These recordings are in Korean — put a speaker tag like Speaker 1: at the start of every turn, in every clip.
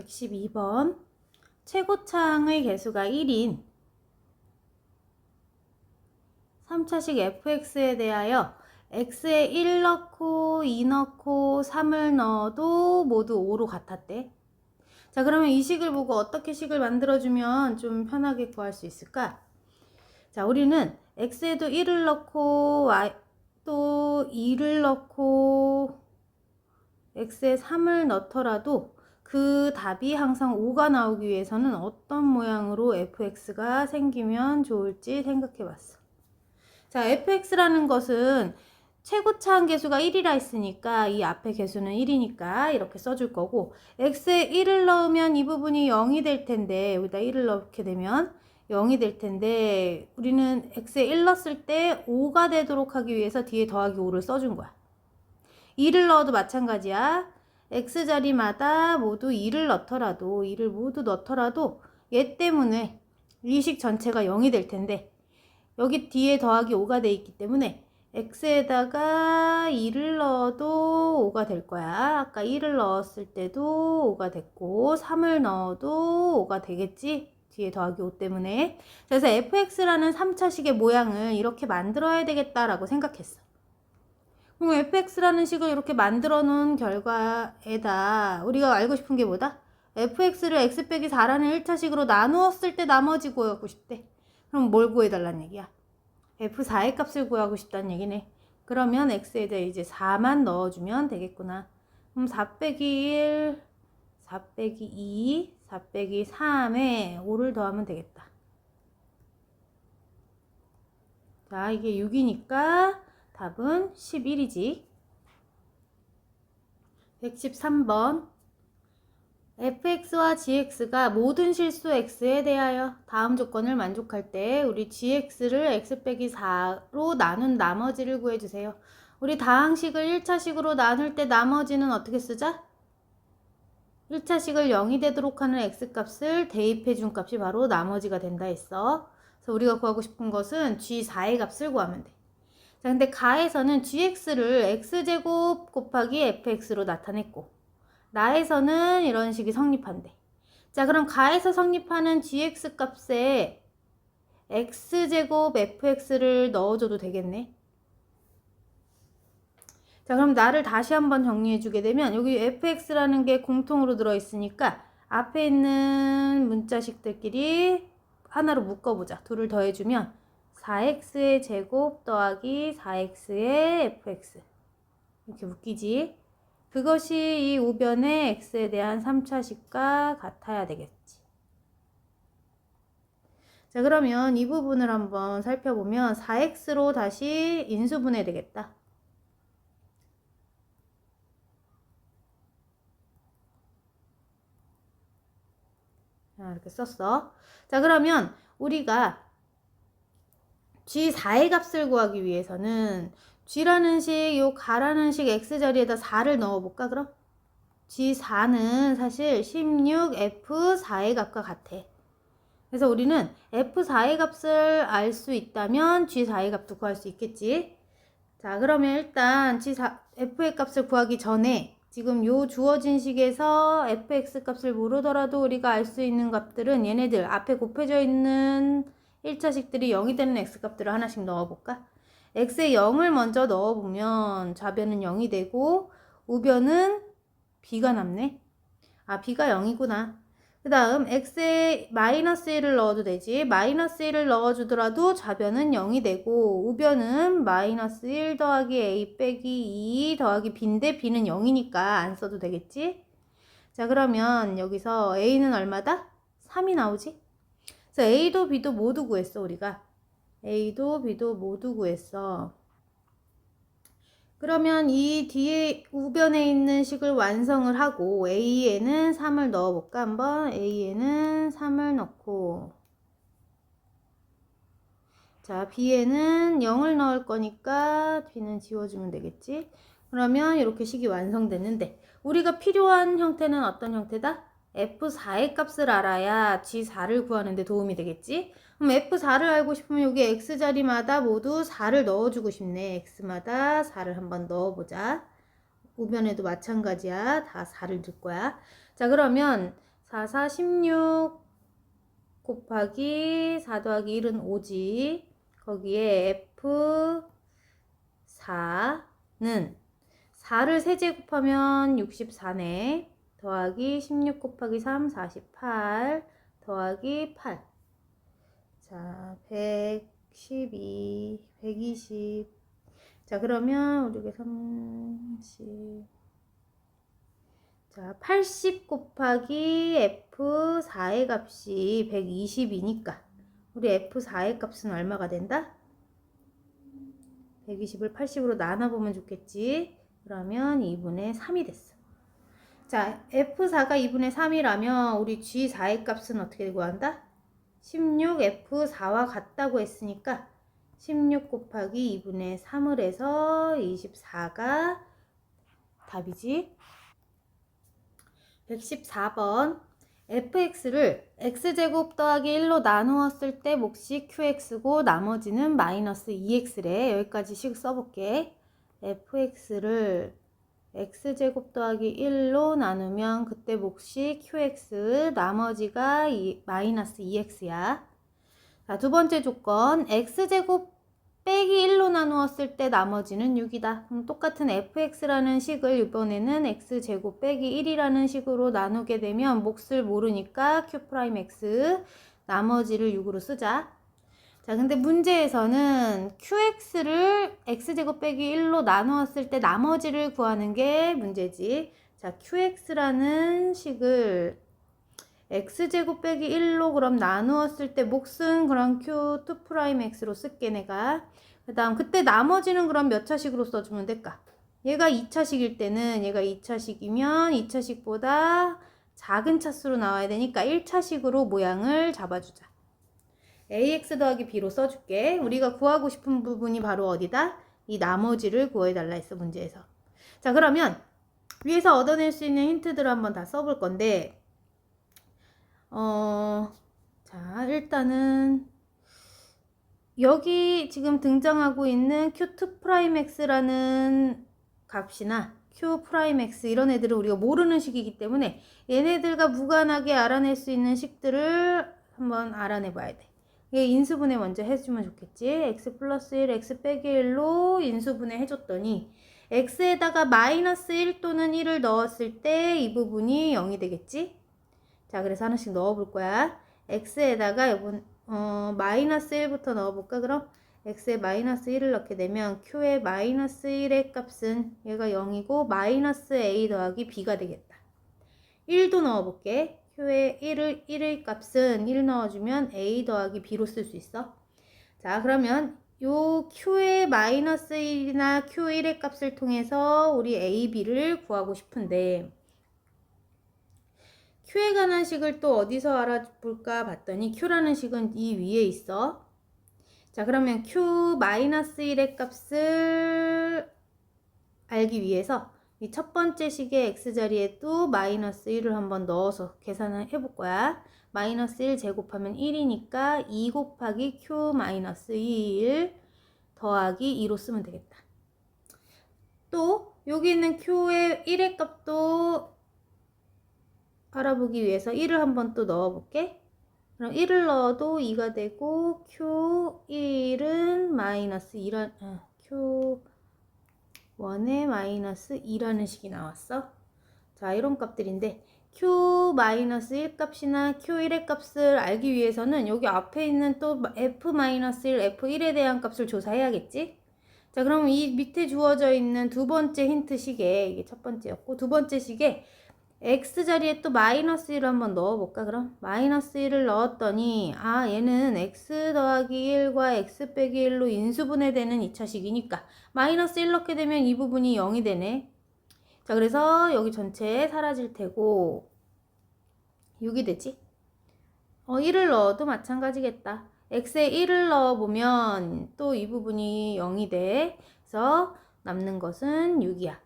Speaker 1: 112번 최고차항의 개수가 1인 3차식 fx에 대하여 x에 1 넣고 2 넣고 3을 넣어도 모두 5로 같았대. 자, 그러면 이 식을 보고 어떻게 식을 만들어주면 좀 편하게 구할 수 있을까? 자, 우리는 x에도 1을 넣고 y도 2를 넣고 x에 3을 넣더라도 그 답이 항상 5가 나오기 위해서는 어떤 모양으로 fx가 생기면 좋을지 생각해 봤어. 자, fx라는 것은 최고차항 개수가 1이라 했으니까 이 앞에 개수는 1이니까 이렇게 써줄 거고, x에 1을 넣으면 이 부분이 0이 될 텐데, 여기다 1을 넣게 되면 0이 될 텐데, 우리는 x에 1 넣었을 때 5가 되도록 하기 위해서 뒤에 더하기 5를 써준 거야. 2를 넣어도 마찬가지야. x 자리마다 모두 2를 넣더라도, 2를 모두 넣더라도 얘 때문에 이 식 전체가 0이 될 텐데, 여기 뒤에 더하기 5가 돼 있기 때문에 x에다가 2를 넣어도 5가 될 거야. 아까 1을 넣었을 때도 5가 됐고 3을 넣어도 5가 되겠지? 뒤에 더하기 5 때문에. 그래서 fx라는 3차식의 모양을 이렇게 만들어야 되겠다라고 생각했어. 그럼 fx라는 식을 이렇게 만들어 놓은 결과에다 우리가 알고 싶은 게 뭐다? fx를 x 빼기 4라는 1차식으로 나누었을 때 나머지 구하고 싶대. 그럼 뭘 구해달라는 얘기야? f4의 값을 구하고 싶다는 얘기네. 그러면 x에다 이제 4만 넣어주면 되겠구나. 그럼 4 빼기 1, 4 빼기 2, 4 빼기 3에 5를 더하면 되겠다. 자, 이게 6이니까 답은 11이지. 113번 fx와 gx가 모든 실수 x에 대하여 다음 조건을 만족할 때 우리 gx를 x 빼기 4로 나눈 나머지를 구해주세요. 우리 다항식을 1차식으로 나눌 때 나머지는 어떻게 쓰자? 1차식을 0이 되도록 하는 x값을 대입해 준 값이 바로 나머지가 된다 했어. 그래서 우리가 구하고 싶은 것은 g4의 값을 구하면 돼. 자, 근데 가에서는 gx를 x제곱 곱하기 fx로 나타냈고, 나에서는 이런 식이 성립한대. 자, 그럼 가에서 성립하는 gx 값에 x제곱 fx를 넣어줘도 되겠네. 자, 그럼 나를 다시 한번 정리해주게 되면 여기 fx라는 게 공통으로 들어있으니까 앞에 있는 문자식들끼리 하나로 묶어보자. 둘을 더해주면 4x의 제곱 더하기 4x의 fx 이렇게 묶이지. 그것이 이 우변의 x에 대한 3차식과 같아야 되겠지. 자, 그러면 이 부분을 한번 살펴보면 4x로 다시 인수분해 되겠다. 자, 이렇게 썼어. 자, 그러면 우리가 g4의 값을 구하기 위해서는 g라는 식, 요 가라는 식 x 자리에다 4를 넣어볼까, 그럼? g4는 사실 16f4의 값과 같아. 그래서 우리는 f4의 값을 알 수 있다면 g4의 값도 구할 수 있겠지. 자, 그러면 일단 f의 값을 구하기 전에 지금 요 주어진 식에서 fx 값을 모르더라도 우리가 알 수 있는 값들은 얘네들 앞에 곱해져 있는 1차식들이 0이 되는 x값들을 하나씩 넣어볼까? x에 0을 먼저 넣어보면 좌변은 0이 되고 우변은 b가 남네. 아, b가 0이구나. 그 다음 x에 마이너스 1을 넣어도 되지. 마이너스 1을 넣어주더라도 좌변은 0이 되고 우변은 마이너스 1 더하기 a 빼기 2 더하기 b인데 b는 0이니까 안 써도 되겠지. 자, 그러면 여기서 a는 얼마다? 3이 나오지. 그래서 a도 b도 모두 구했어. 우리가 a도 b도 모두 구했어. 그러면 이 뒤에 우변에 있는 식을 완성을 하고 a에는 3을 넣어볼까? 한번 a에는 3을 넣고, 자, b에는 0을 넣을 거니까 b는 지워주면 되겠지. 그러면 이렇게 식이 완성됐는데 우리가 필요한 형태는 어떤 형태다? f4의 값을 알아야 g4를 구하는 데 도움이 되겠지. 그럼 f4를 알고 싶으면 여기 x자리마다 모두 4를 넣어주고 싶네. x마다 4를 한번 넣어보자. 우변에도 마찬가지야. 다 4를 넣을 거야. 자, 그러면 4, 4, 16 곱하기 4 더하기 1은 5지. 거기에 F4는 4를 세제곱하면 64네. 더하기 16 곱하기 3, 48 더하기 8. 자, 112, 120. 자, 그러면 우리가 30. 자, 80 곱하기 F4의 값이 120이니까 우리 F4의 값은 얼마가 된다? 120을 80으로 나눠보면 좋겠지. 그러면 2분의 3이 됐어. 자, F4가 2분의 3이라면 우리 G4의 값은 어떻게 구한다? 16 F4와 같다고 했으니까 16 곱하기 2분의 3을 해서 24가 답이지. 114번 fx를 x제곱 더하기 1로 나누었을 때 몫이 qx고 나머지는 마이너스 2x래. 여기까지 식 써볼게. fx를 x제곱 더하기 1로 나누면 그때 몫이 qx, 나머지가 마이너스 2x야. 자, 두 번째 조건, x제곱 빼기 1로 나누었을 때 나머지는 6이다. 그럼 똑같은 fx라는 식을 이번에는 x제곱 빼기 1이라는 식으로 나누게 되면 몫을 모르니까 q'x, 나머지를 6으로 쓰자. 자, 근데 문제에서는 qx를 x제곱 빼기 1로 나누었을 때 나머지를 구하는 게 문제지. 자, qx라는 식을 x제곱 빼기 1로 그럼 나누었을 때 몫은 그럼 q2'x로 쓸게 내가. 그 다음 그때 나머지는 그럼 몇 차식으로 써주면 될까? 얘가 2차식일 때는 얘가 2차식이면 2차식보다 작은 차수로 나와야 되니까 1차식으로 모양을 잡아주자. ax 더하기 b로 써줄게. 우리가 구하고 싶은 부분이 바로 어디다? 이 나머지를 구해달라 했어, 문제에서. 자, 그러면 위에서 얻어낼 수 있는 힌트들을 한번 다 써볼 건데 자, 일단은 여기 지금 등장하고 있는 q2'x라는 값이나 q'x 이런 애들은 우리가 모르는 식이기 때문에 얘네들과 무관하게 알아낼 수 있는 식들을 한번 알아내 봐야 돼. 이게 인수분해 먼저 해주면 좋겠지. x 플러스 1, x 빼기 1로 인수분해 해줬더니 x에다가 마이너스 1 또는 1을 넣었을 때 이 부분이 0이 되겠지. 자, 그래서 하나씩 넣어볼 거야. x에다가 이번 마이너스 1부터 넣어볼까? 그럼 x에 마이너스 1을 넣게 되면 q의 마이너스 1의 값은 얘가 0이고 마이너스 a 더하기 b가 되겠다. 1도 넣어볼게. q의 1의 값은 1 넣어주면 a 더하기 b로 쓸 수 있어. 자, 그러면 요 q의 마이너스 1이나 q1의 값을 통해서 우리 a, b를 구하고 싶은데 q에 관한 식을 또 어디서 알아볼까 봤더니 q라는 식은 이 위에 있어. 자, 그러면 q-1의 값을 알기 위해서 이 첫 번째 식의 x자리에 또 마이너스 1을 한번 넣어서 계산을 해볼 거야. 마이너스 1 제곱하면 1이니까 2 곱하기 q-1 더하기 2로 쓰면 되겠다. 또 여기 있는 q의 1의 값도 알아보기 위해서 1을 한번 또 넣어볼게. 그럼 1을 넣어도 2가 되고 q1은 마이너스 2란 q1에 마이너스 2라는 식이 나왔어. 자, 이런 값들인데 q-1 값이나 q1의 값을 알기 위해서는 여기 앞에 있는 또 f-1, f1에 대한 값을 조사해야겠지. 자, 그럼 이 밑에 주어져 있는 두 번째 힌트 식에, 이게 첫 번째였고 두 번째 식에 x자리에 또 마이너스 1을 한번 넣어볼까? 그럼 마이너스 1을 넣었더니 얘는 x 더하기 1과 x 빼기 1로 인수분해되는 2차식이니까 마이너스 1 넣게 되면 이 부분이 0이 되네. 자, 그래서 여기 전체 사라질 테고 6이 되지. 1을 넣어도 마찬가지겠다. x에 1을 넣어보면 또 이 부분이 0이 돼. 그래서 남는 것은 6이야.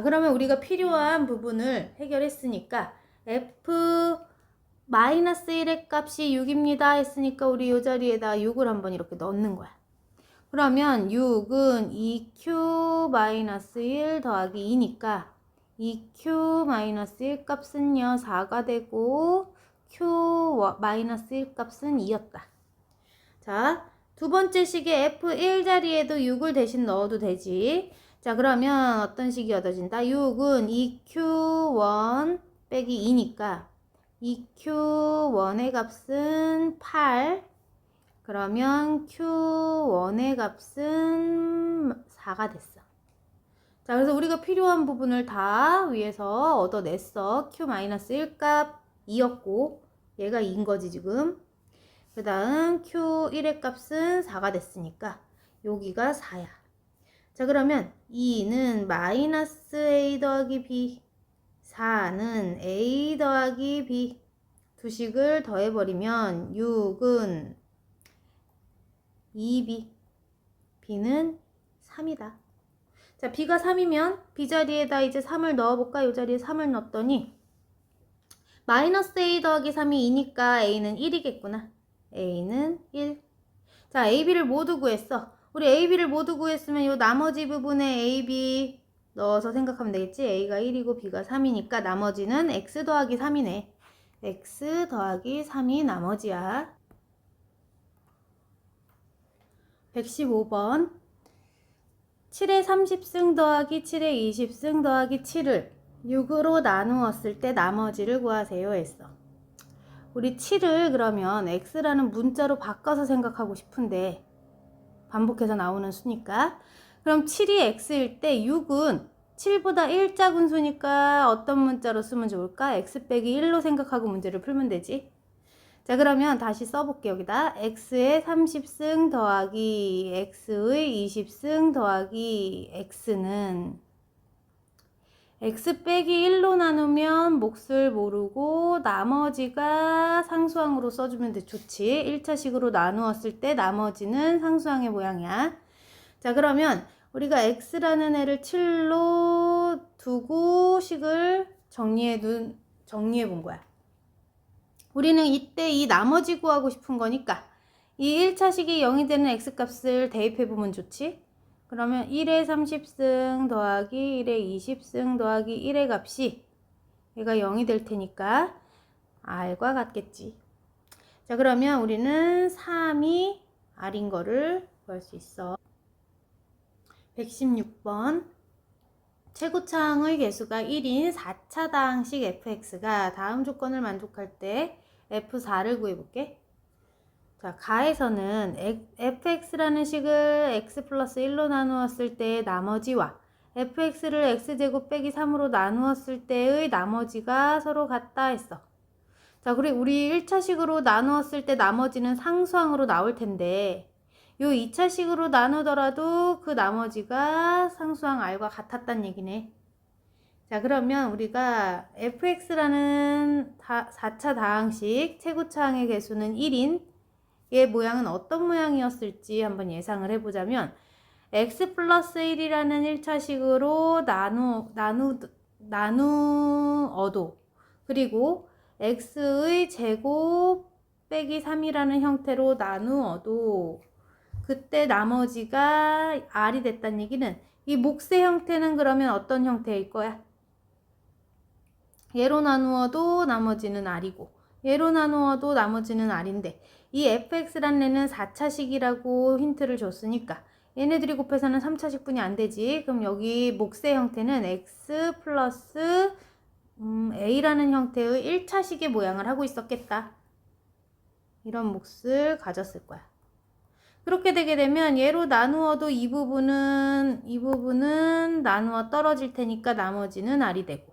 Speaker 1: 그러면 우리가 필요한 부분을 해결했으니까 f-1의 값이 6입니다 했으니까 우리 이 자리에다 6을 한번 이렇게 넣는 거야. 그러면 6은 2q-1 더하기 2니까 2q-1 값은요 4가 되고 q-1 값은 2였다. 자, 두 번째 식의 F1 자리에도 6을 대신 넣어도 되지. 자, 그러면 어떤 식이 얻어진다? 6은 2q1 빼기 2니까 2q1의 값은 8. 그러면 q1의 값은 4가 됐어. 자, 그래서 우리가 필요한 부분을 다 위에서 얻어냈어. q-1 값 2였고 얘가 2인 거지 지금. 그 다음 q1의 값은 4가 됐으니까 여기가 4야. 자, 그러면 2는 마이너스 a 더하기 b, 4는 a 더하기 b 두 식을 더해버리면 6은 2b, b는 3이다. 자, b가 3이면 b 자리에다 이제 3을 넣어볼까? 이 자리에 3을 넣었더니 마이너스 a 더하기 3이 2니까 a는 1이겠구나. a는 1. 자, a, b를 모두 구했어. 우리 a, b를 모두 구했으면 요 나머지 부분에 a, b 넣어서 생각하면 되겠지. a가 1이고 b가 3이니까 나머지는 x 더하기 3이네. x 더하기 3이 나머지야. 115번 7의 30승 더하기 7의 20승 더하기 7을 6으로 나누었을 때 나머지를 구하세요 했어. 우리 7을 그러면 x라는 문자로 바꿔서 생각하고 싶은데 반복해서 나오는 수니까 그럼 7이 x일 때 6은 7보다 1작은 수니까 어떤 문자로 쓰면 좋을까? x 빼기 1로 생각하고 문제를 풀면 되지. 자, 그러면 다시 써볼게. 여기다 x의 30승 더하기 x의 20승 더하기 x는 x 빼기 1로 나누면 몫을 모르고 나머지가 상수항으로 써주면 돼. 좋지. 1차식으로 나누었을 때 나머지는 상수항의 모양이야. 자, 그러면 우리가 x라는 애를 7로 두고 식을 정리해 본 거야. 우리는 이때 이 나머지 구하고 싶은 거니까 이 1차식이 0이 되는 x값을 대입해 보면 좋지. 그러면 1의 30승 더하기 1의 20승 더하기 1의 값이 얘가 0이 될 테니까 r과 같겠지. 자, 그러면 우리는 3이 r인 거를 구할 수 있어. 116번 최고차항의 개수가 1인 4차당식 fx가 다음 조건을 만족할 때 f4를 구해볼게. 자, 가에서는 fx라는 식을 x 플러스 1로 나누었을 때의 나머지와 fx를 x제곱 빼기 3으로 나누었을 때의 나머지가 서로 같다 했어. 자, 그리고 우리 1차식으로 나누었을 때 나머지는 상수항으로 나올 텐데 요 2차식으로 나누더라도 그 나머지가 상수항 r과 같았단 얘기네. 자, 그러면 우리가 fx라는 4차 다항식 최고차항의 개수는 1인 얘 모양은 어떤 모양이었을지 한번 예상을 해보자면 x 플러스 1이라는 1차식으로 나누어도 그리고 x의 제곱 빼기 3이라는 형태로 나누어도 그때 나머지가 r이 됐다는 얘기는 이 몫의 형태는 그러면 어떤 형태일 거야? 얘로 나누어도 나머지는 r이고 얘로 나누어도 나머지는 r인데 이 fx라는 애는 4차식이라고 힌트를 줬으니까 얘네들이 곱해서는 3차식분이 안 되지. 그럼 여기 몫의 형태는 x 플러스 a라는 형태의 1차식의 모양을 하고 있었겠다. 이런 몫을 가졌을 거야. 그렇게 되게 되면 얘로 나누어도 이 부분은 나누어 떨어질 테니까 나머지는 r이 되고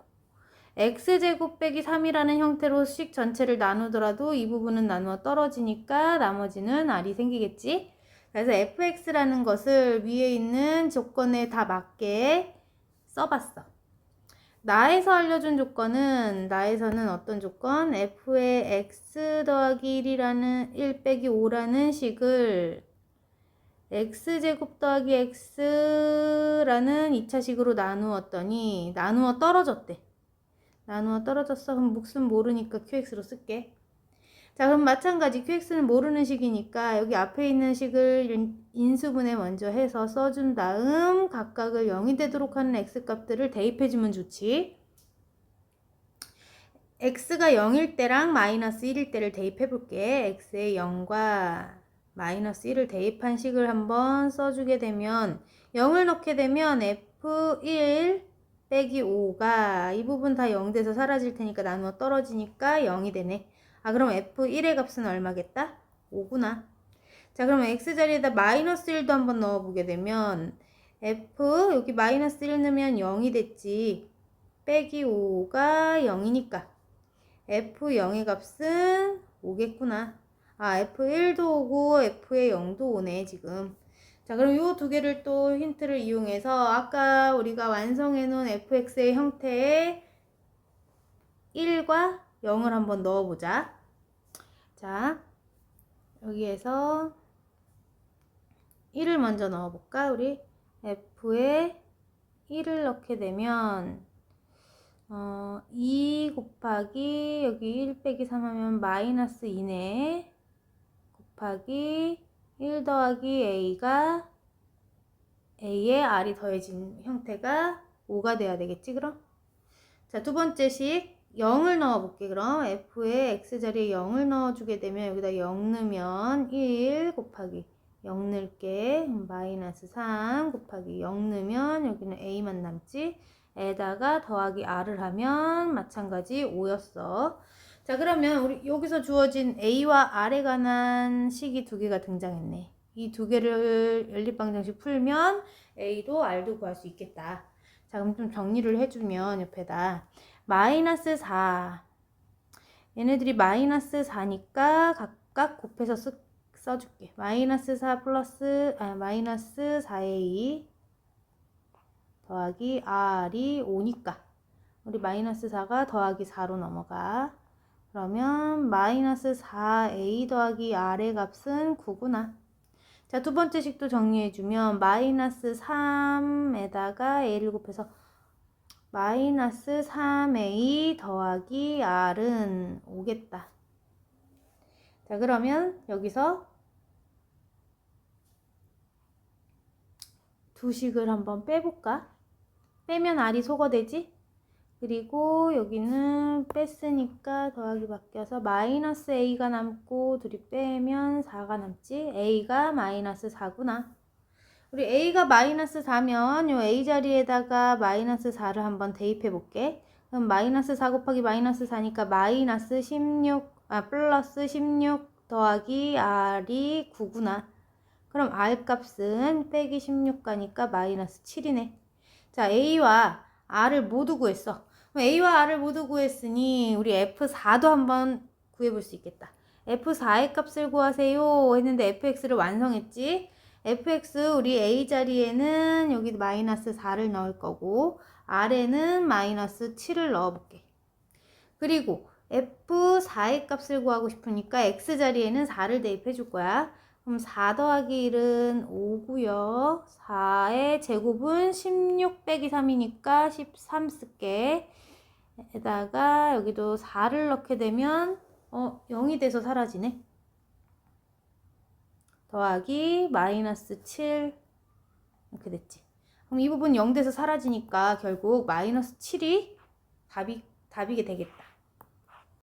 Speaker 1: x제곱 빼기 3이라는 형태로 식 전체를 나누더라도 이 부분은 나누어 떨어지니까 나머지는 r이 생기겠지. 그래서 fx라는 것을 위에 있는 조건에 다 맞게 써봤어. 나에서 알려준 조건은 나에서는 어떤 조건? f의 x 더하기 1 빼기 5라는 식을 x제곱 더하기 x라는 2차식으로 나누었더니 나누어 떨어졌대. 나누어 떨어졌어. 그럼 몫은 모르니까 qx로 쓸게. 자, 그럼 마찬가지 qx는 모르는 식이니까 여기 앞에 있는 식을 인수분해 먼저 해서 써준 다음 각각을 0이 되도록 하는 x값들을 대입해주면 좋지. x가 0일 때랑 마이너스 1일 때를 대입해 볼게. x에 0과 마이너스 1을 대입한 식을 한번 써주게 되면 0을 넣게 되면 f1 빼기 5가 이 부분 다 0 돼서 사라질 테니까 나누어 떨어지니까 0이 되네. 아, 그럼 f1의 값은 얼마겠다? 5구나. 자, 그러면 x 자리에다 마이너스 1도 한번 넣어보게 되면 f 여기 마이너스 1 넣으면 0이 됐지. 빼기 5가 0이니까 f0의 값은 5겠구나. 아, f1도 오고 f의 0도 오네 지금. 자, 그럼 이 두 개를 또 힌트를 이용해서 아까 우리가 완성해 놓은 fx의 형태에 1과 0을 한번 넣어보자. 자, 여기에서 1을 먼저 넣어볼까? 우리 f에 1을 넣게 되면 2 곱하기 여기 1 빼기 3 하면 마이너스 2네. 곱하기 1 더하기 a가 a에 r이 더해진 형태가 5가 돼야 되겠지 그럼? 자, 두 번째 식 0을 넣어볼게. 그럼 f에 x자리에 0을 넣어주게 되면 여기다 0 넣으면 1 곱하기 0 넣을게. 마이너스 3 곱하기 0 넣으면 여기는 a만 남지. 에다가 더하기 r을 하면 마찬가지 5였어. 자, 그러면 우리 여기서 주어진 a와 r에 관한 식이 두 개가 등장했네. 이 두 개를 연립방정식 풀면 a도 r도 구할 수 있겠다. 자, 그럼 좀 정리를 해주면 옆에다 마이너스 4 얘네들이 마이너스 4니까 각각 곱해서 써줄게. 마이너스 4 플러스 마이너스 4a 더하기 r이 5니까 우리 마이너스 4가 더하기 4로 넘어가. 그러면 마이너스 4a 더하기 r의 값은 9구나. 자, 두 번째 식도 정리해주면 마이너스 3에다가 a를 곱해서 마이너스 3a 더하기 r은 5겠다. 자, 그러면 여기서 두 식을 한번 빼볼까? 빼면 r이 소거되지? 그리고 여기는 뺐으니까 더하기 바뀌어서 마이너스 a가 남고 둘이 빼면 4가 남지. a가 마이너스 4구나. 우리 a가 마이너스 4면 요 a 자리에다가 마이너스 4를 한번 대입해 볼게. 그럼 마이너스 4 곱하기 마이너스 4니까 마이너스 16, 플러스 16 더하기 r이 9구나. 그럼 r 값은 빼기 16가니까 마이너스 7이네. 자, a와 r을 모두 구했어. 그럼 a와 r을 모두 구했으니 우리 f4도 한번 구해볼 수 있겠다. f4의 값을 구하세요 했는데 fx를 완성했지. fx 우리 a 자리에는 여기 마이너스 4를 넣을 거고 r에는 마이너스 7을 넣어볼게. 그리고 f4의 값을 구하고 싶으니까 x 자리에는 4를 대입해 줄 거야. 그럼 4 더하기 1은 5고요. 4의 제곱은 16 빼기 3이니까 13 쓸게. 에다가 여기도 4를 넣게 되면 0이 돼서 사라지네. 더하기 마이너스 7 이렇게 됐지. 그럼 이 부분 0 돼서 사라지니까 결국 마이너스 7이 답이게 되겠다.